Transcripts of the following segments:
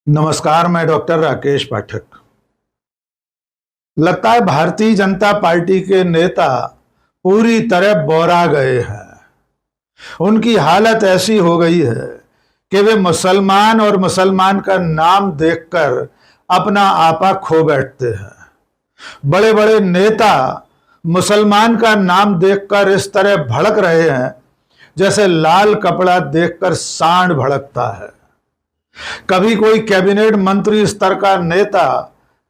नमस्कार, मैं डॉक्टर राकेश पाठक। लगता है भारतीय जनता पार्टी के नेता पूरी तरह बौरा गए हैं। उनकी हालत ऐसी हो गई है कि वे मुसलमान और मुसलमान का नाम देखकर अपना आपा खो बैठते हैं। बड़े बड़े नेता मुसलमान का नाम देखकर इस तरह भड़क रहे हैं जैसे लाल कपड़ा देखकर सांड भड़कता है। कभी कोई कैबिनेट मंत्री स्तर का नेता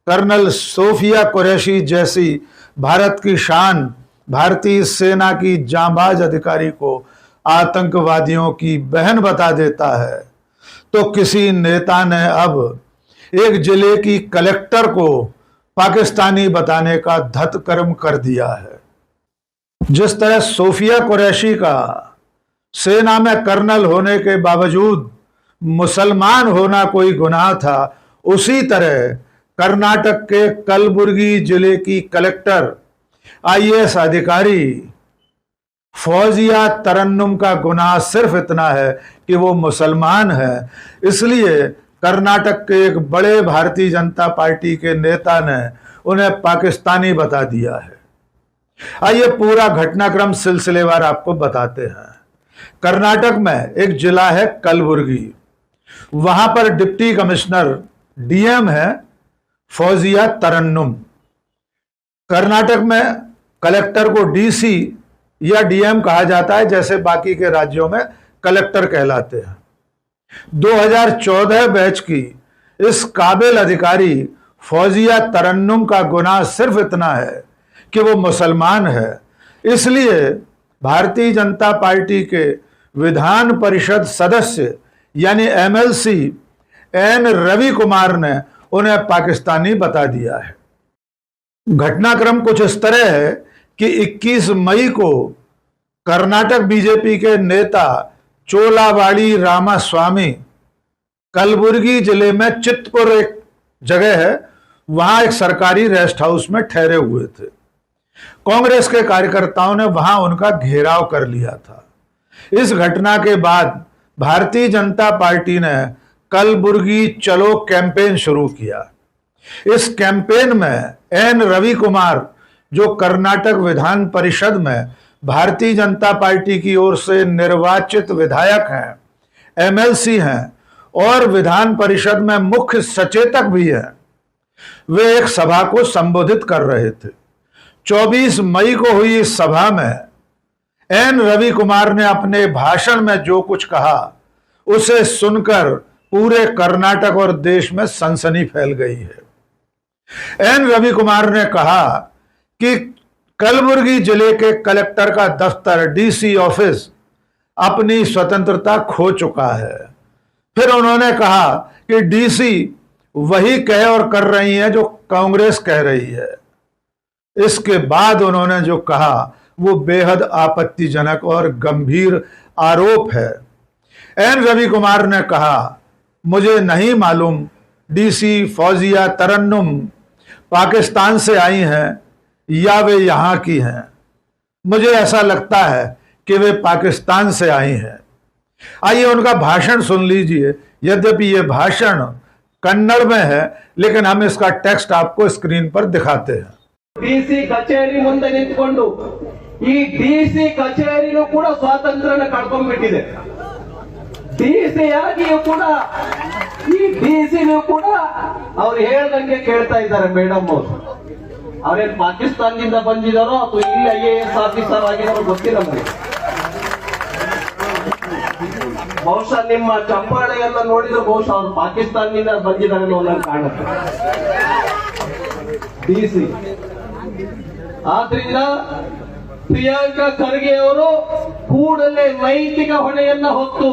कर्नल सोफिया कुरैशी जैसी भारत की शान भारतीय सेना की जांबाज अधिकारी को आतंकवादियों की बहन बता देता है, तो किसी नेता ने अब एक जिले की कलेक्टर को पाकिस्तानी बताने का धतकर्म कर दिया है। जिस तरह सोफिया कुरैशी का सेना में कर्नल होने के बावजूद मुसलमान होना कोई गुनाह था, उसी तरह कर्नाटक के कलबुर्गी जिले की कलेक्टर आईएएस अधिकारी फौजिया तरन्नुम का गुनाह सिर्फ इतना है कि वो मुसलमान है। इसलिए कर्नाटक के एक बड़े भारतीय जनता पार्टी के नेता ने उन्हें पाकिस्तानी बता दिया है। आइए पूरा घटनाक्रम सिलसिलेवार आपको बताते हैं। कर्नाटक में एक जिला है कलबुर्गी, वहां पर डिप्टी कमिश्नर डीएम है फौजिया तरन्नुम। कर्नाटक में कलेक्टर को डीसी या डीएम कहा जाता है, जैसे बाकी के राज्यों में कलेक्टर कहलाते हैं। 2014 बैच की इस काबिल अधिकारी फौजिया तरन्नुम का गुनाह सिर्फ इतना है कि वो मुसलमान है। इसलिए भारतीय जनता पार्टी के विधान परिषद सदस्य यानी एमएलसी एन रवि कुमार ने उन्हें पाकिस्तानी बता दिया है। घटनाक्रम कुछ इस तरह है कि 21 मई को कर्नाटक बीजेपी के नेता चोलावाड़ी रामास्वामी कलबुर्गी जिले में चितपुर एक जगह है, वहां एक सरकारी रेस्ट हाउस में ठहरे हुए थे। कांग्रेस के कार्यकर्ताओं ने वहां उनका घेराव कर लिया था। इस घटना के बाद भारतीय जनता पार्टी ने कलबुर्गी चलो कैंपेन शुरू किया। इस कैंपेन में एन रवि कुमार, जो कर्नाटक विधान परिषद में भारतीय जनता पार्टी की ओर से निर्वाचित विधायक हैं, एमएलसी हैं और विधान परिषद में मुख्य सचेतक भी हैं, वे एक सभा को संबोधित कर रहे थे। 24 मई को हुई इस सभा में एन रवि कुमार ने अपने भाषण में जो कुछ कहा, उसे सुनकर पूरे कर्नाटक और देश में सनसनी फैल गई है। एन रवि कुमार ने कहा कि कलबुर्गी जिले के कलेक्टर का दफ्तर डीसी ऑफिस अपनी स्वतंत्रता खो चुका है। फिर उन्होंने कहा कि डीसी वही कह और कर रही है जो कांग्रेस कह रही है। इसके बाद उन्होंने जो कहा वो बेहद आपत्तिजनक और गंभीर आरोप है। एन रवि कुमार ने कहा, मुझे नहीं मालूम डीसी फौजिया तरन्नुम पाकिस्तान से आई हैं या वे यहां की हैं। मुझे ऐसा लगता है कि वे पाकिस्तान से आई हैं। आइए उनका भाषण सुन लीजिए। यद्यपि ये भाषण कन्नड़ में है, लेकिन हम इसका टेक्स्ट आपको स्क्रीन पर दिखाते हैं। डीसी कचेरी ಮುಂದೆ ನಿಂತುಕೊಂಡು ಈ ಡಿಸಿ ಕಚೇರಿನೂ ಕೂಡ ಸ್ವಾತಂತ್ರ್ಯನ ಕಳ್ಕೊಂಡ್ಬಿಟ್ಟಿದೆ। ಡಿಸಿ ಆಗಿಯೂ ಕೂಡ ಈ ಡಿಸಿನೂ ಕೂಡ ಅವ್ರು ಹೇಳ್ದಂಗೆ ಕೇಳ್ತಾ ಇದ್ದಾರೆ ಮೇಡಮ್ ಅವರು। ಅವರೇನ್ ಪಾಕಿಸ್ತಾನದಿಂದ ಬಂದಿದಾರೋ ಅಥವಾ ಇಲ್ಲಿ ಐಎಎಸ್ ಆಫೀಸರ್ ಆಗಿದಾರೋ ಗೊತ್ತಿಲ್ಲ ನಮಗೆ। ಬಹುಶಃ ನಿಮ್ಮ ಚಪ್ಪಾಳೆ ಎಲ್ಲ ನೋಡಿದ್ರೆ ಬಹುಶಃ ಅವ್ರು ಪಾಕಿಸ್ತಾನದಿಂದ ಬಂದಿದ್ದಾರೆ ಅನ್ನೋದು ಕಾಣುತ್ತೆ ಡಿಸಿ। ಆದ್ರಿಂದ ಪ್ರಿಯಾಂಕಾ ಖರ್ಗೆ ಅವರು ಕೂಡಲೇ ನೈತಿಕ ಹೊಣೆಯನ್ನ ಹೊತ್ತು,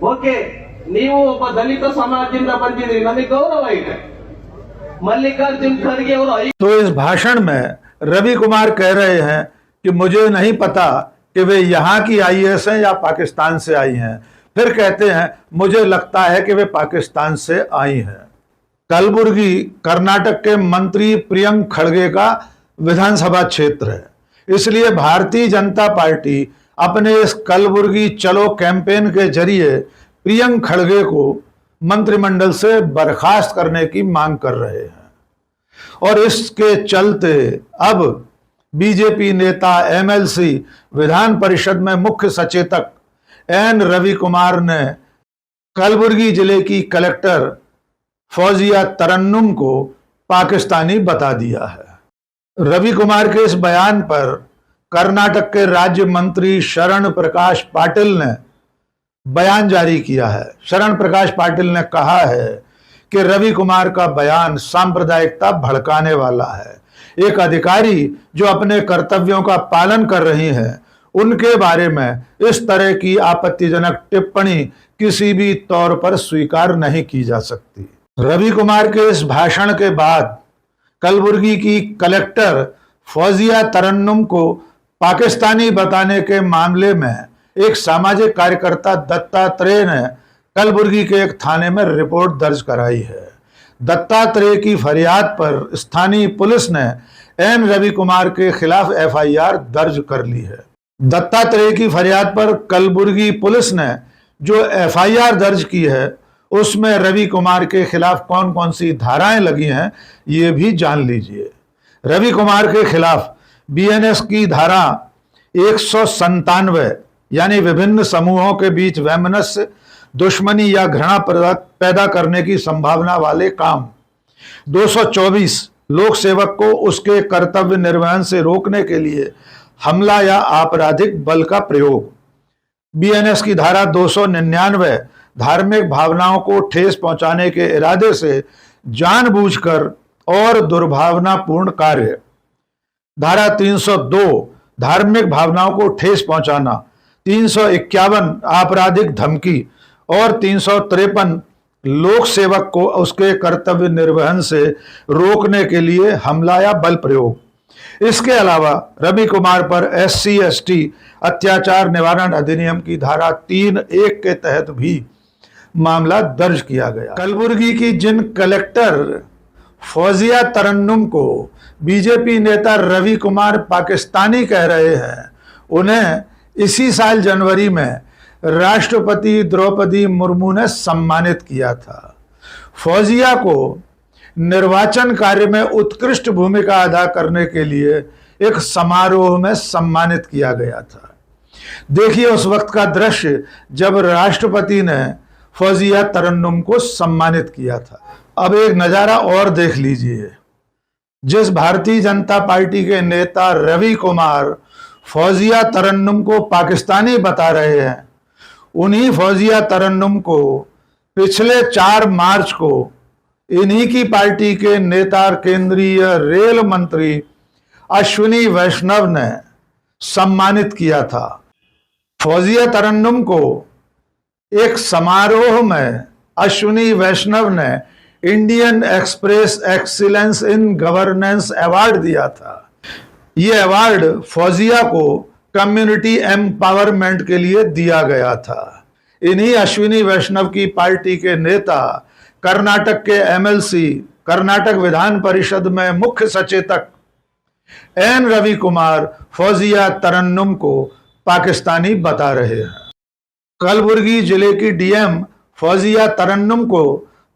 ಓಕೆ ನೀವು ಒಬ್ಬ ದಲಿತ ಸಮಾಜದಿಂದ ಬಂದಿದ್ರಿ, ನಮಗೆ ಗೌರವ ಇದೆ। मल्लिकार्जुन खड़गे और तो इस भाषण में रवि कुमार कह रहे हैं कि मुझे नहीं पता कि वे यहाँ की आईएएस हैं या पाकिस्तान से आई हैं। फिर कहते हैं मुझे लगता है कि वे पाकिस्तान से आई हैं। कलबुर्गी कर्नाटक के मंत्री प्रियंक खड़गे का विधानसभा क्षेत्र है, इसलिए भारतीय जनता पार्टी अपने इस कलबुर्गी चलो कैंपेन के जरिए प्रियंक खड़गे को मंत्रिमंडल से बर्खास्त करने की मांग कर रहे हैं। और इसके चलते अब बीजेपी नेता एमएलसी विधान परिषद में मुख्य सचेतक एन रवि कुमार ने कलबुर्गी जिले की कलेक्टर फौजिया तरन्नुम को पाकिस्तानी बता दिया है। रवि कुमार के इस बयान पर कर्नाटक के राज्य मंत्री शरण प्रकाश पाटिल ने बयान जारी किया है। शरण प्रकाश पाटिल ने कहा है कि रवि कुमार का बयान सांप्रदायिकता भड़काने वाला है। एक अधिकारी जो अपने कर्तव्यों का पालन कर रही हैं, उनके बारे में इस तरह की आपत्तिजनक टिप्पणी किसी भी तौर पर स्वीकार नहीं की जा सकती। रवि कुमार के इस भाषण के बाद कलबुर्गी की कलेक्टर फौजिया तरन्नुम को पाकिस्तानी बताने के मामले में एक सामाजिक कार्यकर्ता दत्तात्रेय ने कलबुर्गी के एक थाने में रिपोर्ट दर्ज कराई है। दत्तात्रेय की फरियाद पर स्थानीय पुलिस ने एन रवि कुमार के खिलाफ एफआईआर दर्ज कर ली है। दत्तात्रेय की फरियाद पर कलबुर्गी पुलिस ने जो एफआईआर दर्ज की है, उसमें रवि कुमार के खिलाफ कौन कौन सी धाराएं लगी हैं, ये भी जान लीजिए। रवि कुमार के खिलाफ बीएनएस की धारा 197 यानी विभिन्न समूहों के बीच वैमनस्य, दुश्मनी या घृणा पैदा करने की संभावना वाले काम, 224 लोक सेवक को उसके कर्तव्य निर्वहन से रोकने के लिए हमला या आपराधिक बल का प्रयोग, बीएनएस की धारा 299 धार्मिक भावनाओं को ठेस पहुंचाने के इरादे से जानबूझकर और दुर्भावनापूर्ण कार्य, धारा 302 धार्मिक भावनाओं को ठेस पहुंचाना, 351 आपराधिक धमकी और 353 लोक सेवक को उसके कर्तव्य निर्वहन से रोकने के लिए हमला या बल प्रयोग। इसके अलावा रवि कुमार पर SC/ST अत्याचार निवारण अधिनियम की धारा 3(1) के तहत भी मामला दर्ज किया गया। कलबुर्गी की जिन कलेक्टर फौजिया तरन्नुम को बीजेपी नेता रवि कुमार पाकिस्तानी कह रहे हैं, उन्हें इसी साल जनवरी में राष्ट्रपति द्रौपदी मुर्मू ने सम्मानित किया था। फौजिया को निर्वाचन कार्य में उत्कृष्ट भूमिका अदा करने के लिए एक समारोह में सम्मानित किया गया था। देखिए उस वक्त का दृश्य जब राष्ट्रपति ने फौजिया तरन्नुम को सम्मानित किया था। अब एक नज़ारा और देख लीजिए। जिस भारतीय जनता पार्टी के नेता रवि कुमार फौजिया तरन्नुम को पाकिस्तानी बता रहे हैं, उन्हीं फौजिया तरन्नुम को पिछले 4 मार्च को इन्हीं की पार्टी के नेता केंद्रीय रेल मंत्री अश्विनी वैष्णव ने सम्मानित किया था। फौजिया तरन्नुम को एक समारोह में अश्विनी वैष्णव ने Indian express excellence in governance award दिया था। ये अवार्ड फौजिया को कम्युनिटी एम्पावरमेंट के लिए दिया गया था। इन्हीं अश्विनी वैष्णव की पार्टी के नेता कर्नाटक के एमएलसी, कर्नाटक विधान परिषद में मुख्य सचेतक एन रवि कुमार फौजिया तरन्नुम को पाकिस्तानी बता रहे हैं। कलबुर्गी जिले की डीएम फौजिया तरन्नुम को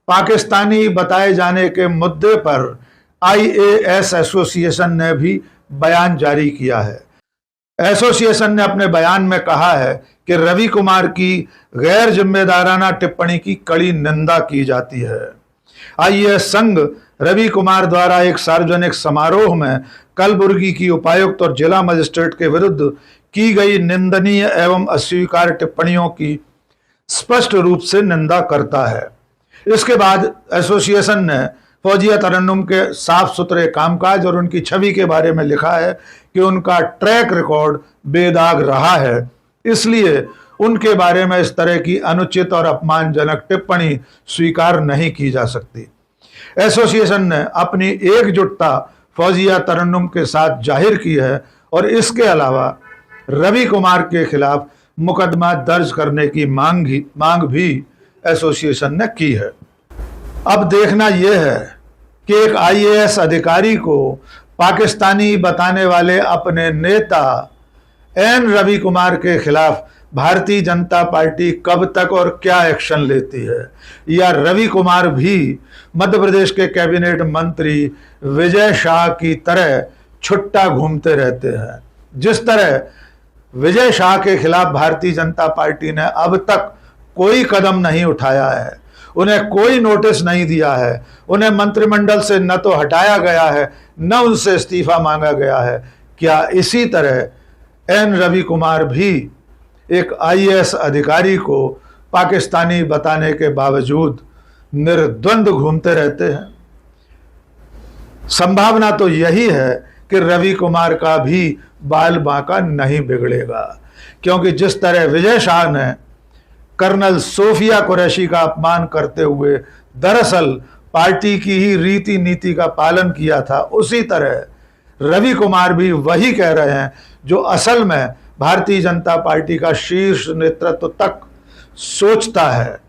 पाकिस्तानी बताए जाने के मुद्दे पर IAS एसोसिएशन ने भी बयान जारी किया है। एसोसिएशन ने अपने बयान में कहा है कि रवि कुमार की गैर जिम्मेदाराना टिप्पणी की कड़ी निंदा की जाती है। IAS संघ रवि कुमार द्वारा एक सार्वजनिक समारोह में कलबुर्गी की उपायुक्त और जिला मजिस्ट्रेट के विरुद्ध की गई निंदनीय एवं अस्वीकार टिप्पणियों की स्पष्ट रूप से निंदा करता है। इसके बाद एसोसिएशन ने फौजिया तरन्नुम के साफ सुथरे कामकाज और उनकी छवि के बारे में लिखा है कि उनका ट्रैक रिकॉर्ड बेदाग रहा है, इसलिए उनके बारे में इस तरह की अनुचित और अपमानजनक टिप्पणी स्वीकार नहीं की जा सकती। एसोसिएशन ने अपनी एकजुटता फौजिया तरन्नुम के साथ जाहिर की है और इसके अलावा रवि कुमार के खिलाफ मुकदमा दर्ज करने की मांग भी एसोसिएशन ने की है। अब देखना यह है कि एक IAS अधिकारी को पाकिस्तानी बताने वाले अपने नेता एन रवि कुमार के खिलाफ भारतीय जनता पार्टी कब तक और क्या एक्शन लेती है, या रवि कुमार भी मध्य प्रदेश के कैबिनेट मंत्री विजय शाह की तरह छुट्टा घूमते रहते हैं। जिस तरह विजय शाह के खिलाफ भारतीय जनता पार्टी ने अब तक कोई कदम नहीं उठाया है, उन्हें कोई नोटिस नहीं दिया है, उन्हें मंत्रिमंडल से न तो हटाया गया है न उनसे इस्तीफा मांगा गया है, क्या इसी तरह एन रवि कुमार भी एक आईएएस अधिकारी को पाकिस्तानी बताने के बावजूद निर्द्वंद घूमते रहते हैं? संभावना तो यही है कि रवि कुमार का भी बाल बांका नहीं बिगड़ेगा, क्योंकि जिस तरह विजय शाह ने कर्नल सोफिया कुरैशी का अपमान करते हुए दरअसल पार्टी की ही रीति नीति का पालन किया था, उसी तरह रवि कुमार भी वही कह रहे हैं जो असल में भारतीय जनता पार्टी का शीर्ष नेतृत्व तक सोचता है।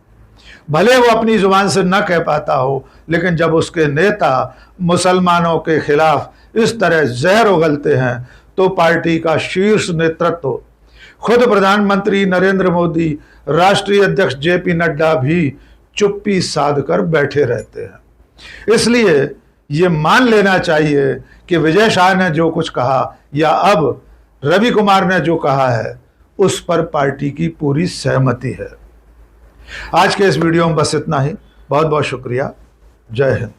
भले वो अपनी जुबान से न कह पाता हो, लेकिन जब उसके नेता मुसलमानों के खिलाफ इस तरह जहर उगलते हैं तो पार्टी का शीर्ष नेतृत्व, खुद प्रधानमंत्री नरेंद्र मोदी, राष्ट्रीय अध्यक्ष जेपी नड्डा भी चुप्पी साध कर बैठे रहते हैं। इसलिए ये मान लेना चाहिए कि विजय शाह ने जो कुछ कहा या अब रवि कुमार ने जो कहा है उस पर पार्टी की पूरी सहमति है। आज के इस वीडियो में बस इतना ही। बहुत बहुत शुक्रिया। जय हिंद।